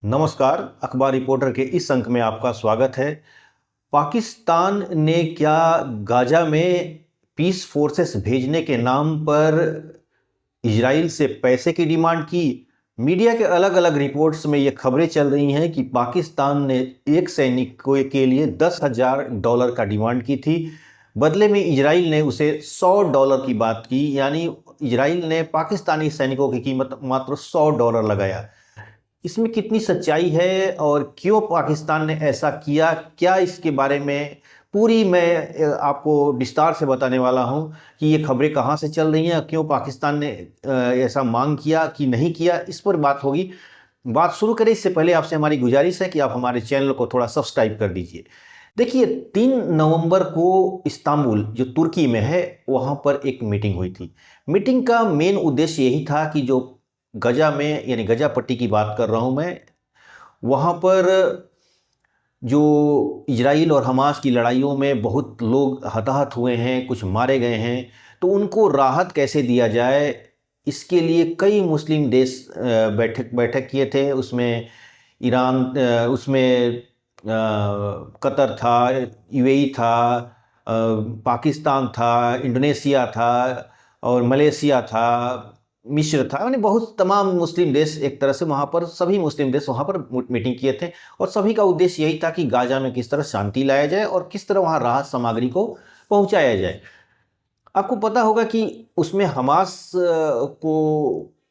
नमस्कार। अखबार रिपोर्टर के इस अंक में आपका स्वागत है। पाकिस्तान ने क्या गाजा में पीस फोर्सेस भेजने के नाम पर इजराइल से पैसे की डिमांड की? मीडिया के अलग अलग रिपोर्ट्स में ये खबरें चल रही हैं कि पाकिस्तान ने एक सैनिक के लिए $10,000 का डिमांड की थी। बदले में इजराइल ने उसे $100 की बात की, यानी इजराइल ने पाकिस्तानी सैनिकों की कीमत मात्र $100 लगाया। इसमें कितनी सच्चाई है और क्यों पाकिस्तान ने ऐसा किया, क्या इसके बारे में पूरी मैं आपको विस्तार से बताने वाला हूं कि ये खबरें कहां से चल रही हैं, क्यों पाकिस्तान ने ऐसा मांग किया कि नहीं किया, इस पर बात होगी। बात शुरू करें इससे पहले आपसे हमारी गुजारिश है कि आप हमारे चैनल को थोड़ा सब्सक्राइब कर दीजिए। देखिए, 3 नवंबर को इस्तांबुल जो तुर्की में है वहाँ पर एक मीटिंग हुई थी। मीटिंग का मेन उद्देश्य यही था कि जो गजा में, यानी गजा पट्टी की बात कर रहा हूँ मैं, वहाँ पर जो इजराइल और हमास की लड़ाइयों में बहुत लोग हताहत हुए हैं, कुछ मारे गए हैं, तो उनको राहत कैसे दिया जाए, इसके लिए कई मुस्लिम देश बैठक किए थे। उसमें ईरान, उसमें कतर था, यूएई था, पाकिस्तान था, इंडोनेशिया था और मलेशिया था, मिस्र था, यानी बहुत तमाम मुस्लिम देश एक तरह से वहाँ पर, सभी मुस्लिम देश वहाँ पर मीटिंग किए थे। और सभी का उद्देश्य यही था कि गाजा में किस तरह शांति लाया जाए और किस तरह वहाँ राहत सामग्री को पहुँचाया जाए। आपको पता होगा कि उसमें हमास को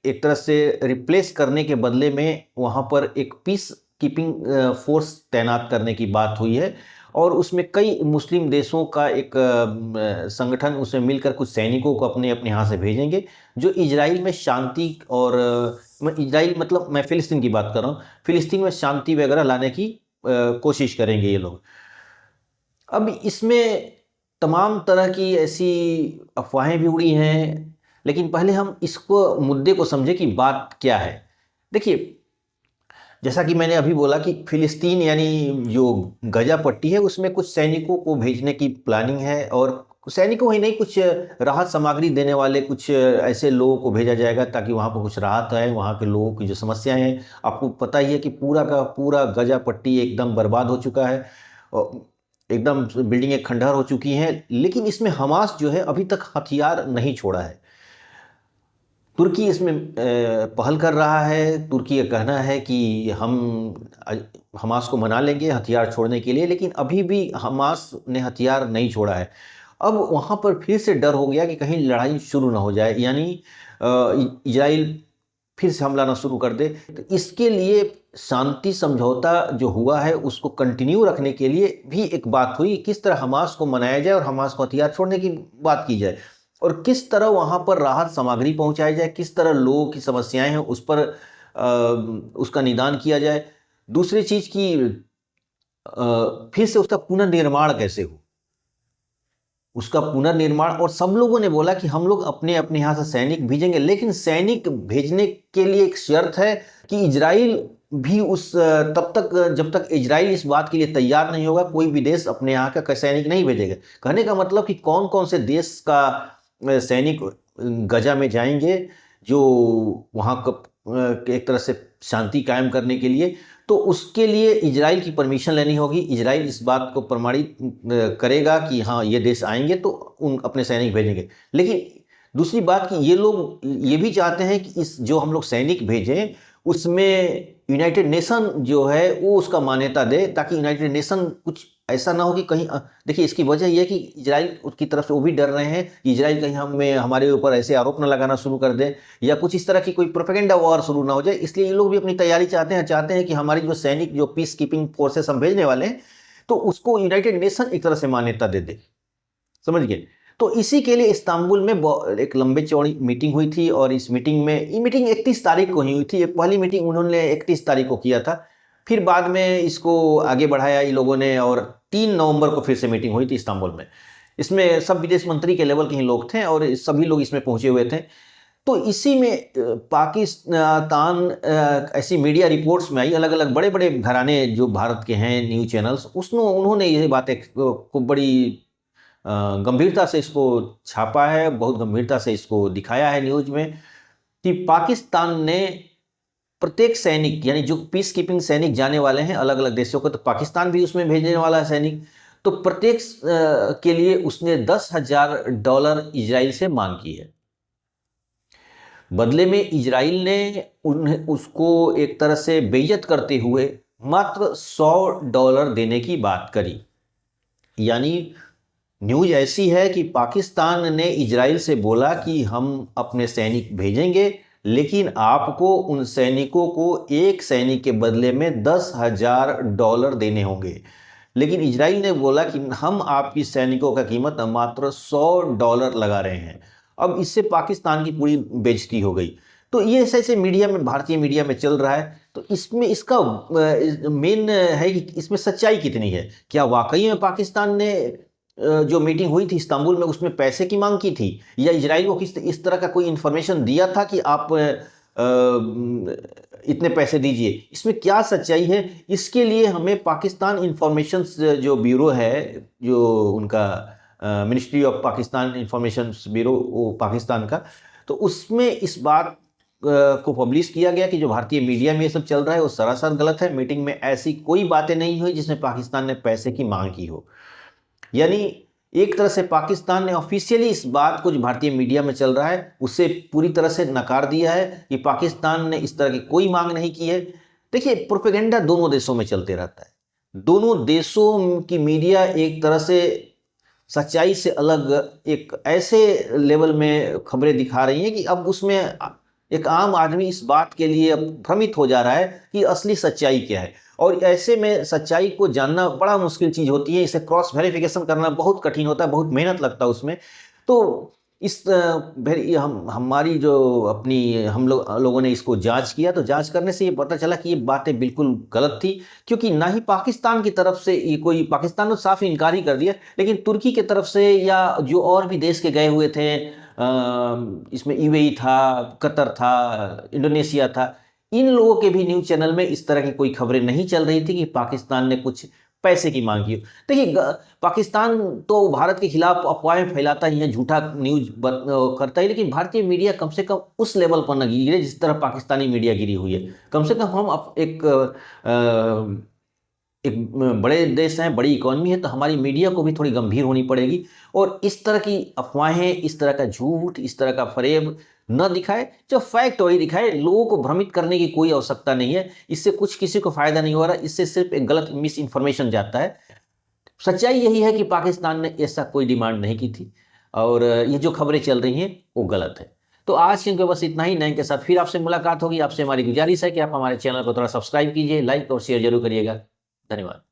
एक तरह से रिप्लेस करने के बदले में वहाँ पर एक पीस कीपिंग फोर्स तैनात करने की बात हुई है। और उसमें कई मुस्लिम देशों का एक संगठन उसमें मिलकर कुछ सैनिकों को अपने अपने यहाँ से भेजेंगे, जो इजराइल में शांति और इजराइल मतलब मैं फ़िलिस्तीन की बात कर रहा हूँ, फ़िलिस्तीन में शांति वगैरह लाने की कोशिश करेंगे ये लोग। अब इसमें तमाम तरह की ऐसी अफवाहें भी उड़ी हैं, लेकिन पहले हम इसको मुद्दे को समझें कि बात क्या है। देखिए, जैसा कि मैंने अभी बोला कि फ़िलिस्तीन यानी जो गजा पट्टी है उसमें कुछ सैनिकों को भेजने की प्लानिंग है, और सैनिकों ही नहीं, कुछ राहत सामग्री देने वाले कुछ ऐसे लोगों को भेजा जाएगा ताकि वहाँ पर कुछ राहत आए। वहाँ के लोगों की जो समस्याएं हैं, आपको पता ही है कि पूरा का पूरा गजा पट्टी एकदम बर्बाद हो चुका है और एकदम बिल्डिंगें खंडहर हो चुकी हैं। लेकिन इसमें हमास जो है अभी तक हथियार नहीं छोड़ा है। तुर्की इसमें पहल कर रहा है। तुर्की का कहना है कि हम हमास को मना लेंगे हथियार छोड़ने के लिए, लेकिन अभी भी हमास ने हथियार नहीं छोड़ा है। अब वहाँ पर फिर से डर हो गया कि कहीं लड़ाई शुरू ना हो जाए, यानी इजराइल फिर से हमला ना शुरू कर दे। तो इसके लिए शांति समझौता जो हुआ है उसको कंटिन्यू रखने के लिए भी एक बात हुई, किस तरह हमास को मनाया जाए और हमास को हथियार छोड़ने की बात की जाए, और किस तरह वहाँ पर राहत सामग्री पहुँचाई जाए, किस तरह लोगों की समस्याएं हैं उस पर उसका निदान किया जाए। दूसरी चीज़ की फिर से उसका पुनर्निर्माण कैसे हो, उसका पुनर्निर्माण। और सब लोगों ने बोला कि हम लोग अपने अपने यहाँ से सैनिक भेजेंगे, लेकिन सैनिक भेजने के लिए एक शर्त है कि इजराइल भी उस तब तक, जब तक इजराइल इस बात के लिए तैयार नहीं होगा, कोई भी देश अपने यहाँ का सैनिक नहीं भेजेगा। कहने का मतलब कि कौन कौन से देश का सैनिक गजा में जाएंगे जो वहाँ एक तरह से शांति कायम करने के लिए, तो उसके लिए इजराइल की परमिशन लेनी होगी। इजराइल इस बात को प्रमाणित करेगा कि हाँ ये देश आएंगे तो उन अपने सैनिक भेजेंगे। लेकिन दूसरी बात कि ये लोग ये भी चाहते हैं कि इस जो हम लोग सैनिक भेजें उसमें यूनाइटेड नेशन जो है वो उसका मान्यता दे, ताकि यूनाइटेड नेशन कुछ ऐसा ना हो कि कहीं देखिए, इसकी वजह यह है कि इजराइल की तरफ से वो भी डर रहे हैं कि इजराइल कहीं हमारे ऊपर ऐसे आरोप न लगाना शुरू कर दे, या कुछ इस तरह की कोई प्रोपेगेंडा वॉर शुरू ना हो जाए। इसलिए ये लोग भी अपनी तैयारी चाहते हैं कि हमारी जो सैनिक, जो पीस कीपिंग फोर्सेस हम भेजने वाले हैं, तो उसको यूनाइटेड नेशन एक तरह से मान्यता दे दे। समझ गए? तो इसी के लिए इस्तांबुल में एक लंबे चौड़ी मीटिंग हुई थी, और इस मीटिंग में, ये मीटिंग 31 तारीख को ही हुई थी। पहली मीटिंग उन्होंने 31 तारीख को किया था, फिर बाद में इसको आगे बढ़ाया इन लोगों ने, और 3 नवंबर को फिर से मीटिंग हुई थी इस्तांबुल में। इसमें सब विदेश मंत्री के लेवल के ही लोग थे और सभी लोग इसमें पहुंचे हुए थे। तो इसी में पाकिस्तान, ऐसी मीडिया रिपोर्ट्स में आई, अलग अलग बड़े बड़े घराने जो भारत के हैं न्यूज़ चैनल्स, उन्होंने ये बातें को बड़ी गंभीरता से इसको छापा है, बहुत गंभीरता से इसको दिखाया है न्यूज़ में, कि पाकिस्तान ने प्रत्येक सैनिक यानी जो पीस कीपिंग सैनिक जाने वाले हैं अलग अलग देशों को, तो पाकिस्तान भी उसमें भेजने वाला है सैनिक, तो प्रत्येक के लिए उसने $10,000 इजराइल से मांग की है। बदले में इजराइल ने उन्हें उसको एक तरह से बेइज्जत करते हुए मात्र $100 देने की बात करी। यानी न्यूज ऐसी है कि पाकिस्तान ने इजराइल से बोला कि हम अपने सैनिक भेजेंगे, लेकिन आपको उन सैनिकों को एक सैनिक के बदले में $10,000 देने होंगे। लेकिन इजराइल ने बोला कि हम आपकी सैनिकों का कीमत मात्र $100 लगा रहे हैं। अब इससे पाकिस्तान की पूरी बेइज्जती हो गई। तो ये ऐसे ऐसे मीडिया में, भारतीय मीडिया में चल रहा है। तो इसमें इसका मेन है कि इसमें सच्चाई कितनी है। क्या वाकई में पाकिस्तान ने जो मीटिंग हुई थी इस्तांबुल में उसमें पैसे की मांग की थी, या इजराइल को किस इस तरह का कोई इन्फॉर्मेशन दिया था कि आप इतने पैसे दीजिए। इसमें क्या सच्चाई है, इसके लिए हमें पाकिस्तान इंफॉर्मेशन जो ब्यूरो है, जो उनका ministry of Pakistan information bureau वो पाकिस्तान का, तो उसमें इस बात को पब्लिश किया गया कि जो भारतीय मीडिया में ये सब चल रहा है वो सरासर गलत है। मीटिंग में ऐसी कोई बातें नहीं हुई जिसमें पाकिस्तान ने पैसे की मांग की हो। यानी एक तरह से पाकिस्तान ने ऑफिशियली इस बात को जो भारतीय मीडिया में चल रहा है उससे पूरी तरह से नकार दिया है कि पाकिस्तान ने इस तरह की कोई मांग नहीं की है। देखिए, प्रोपेगेंडा दोनों देशों में चलते रहता है। दोनों देशों की मीडिया एक तरह से सच्चाई से अलग एक ऐसे लेवल में खबरें दिखा रही हैं कि अब उसमें एक आम आदमी इस बात के लिए अब भ्रमित हो जा रहा है कि असली सच्चाई क्या है। और ऐसे में सच्चाई को जानना बड़ा मुश्किल चीज़ होती है। इसे क्रॉस वेरिफिकेशन करना बहुत कठिन होता है, बहुत मेहनत लगता है उसमें। तो इस हमारी जो अपनी हम लोगों ने इसको जांच किया, तो जांच करने से ये पता चला कि ये बातें बिल्कुल गलत थी। क्योंकि ना ही पाकिस्तान की तरफ से ये कोई, पाकिस्तान ने साफ इनकार ही कर दिया, लेकिन तुर्की की तरफ से या जो और भी देश के गए हुए थे, इसमें यूएई था, कतर था, इंडोनेशिया था, इन लोगों के भी न्यूज़ चैनल में इस तरह की कोई खबरें नहीं चल रही थी कि पाकिस्तान ने कुछ पैसे की मांग की। देखिए, पाकिस्तान तो भारत के खिलाफ अफवाहें फैलाता ही है, झूठा न्यूज करता है, लेकिन भारतीय मीडिया कम से कम उस लेवल पर न गिरे जिस तरह पाकिस्तानी मीडिया गिरी हुई है। कम से कम हम एक बड़े देश हैं, बड़ी इकोनॉमी है, तो हमारी मीडिया को भी थोड़ी गंभीर होनी पड़ेगी और इस तरह की अफवाहें, इस तरह का झूठ, इस तरह का फरेब न दिखाए, जो फैक्ट वही दिखाए। लोगों को भ्रमित करने की कोई आवश्यकता नहीं है। इससे कुछ किसी को फायदा नहीं हो रहा, इससे सिर्फ एक गलत मिस इन्फॉर्मेशन जाता है। सच्चाई यही है कि पाकिस्तान ने ऐसा कोई डिमांड नहीं की थी और ये जो खबरें चल रही हैं वो गलत है। तो आज के बस इतना ही। नए के साथ फिर आपसे मुलाकात होगी। आपसे हमारी गुजारिश है कि आप हमारे चैनल को थोड़ा सब्सक्राइब कीजिए, लाइक और शेयर जरूर करिएगा। धन्यवाद।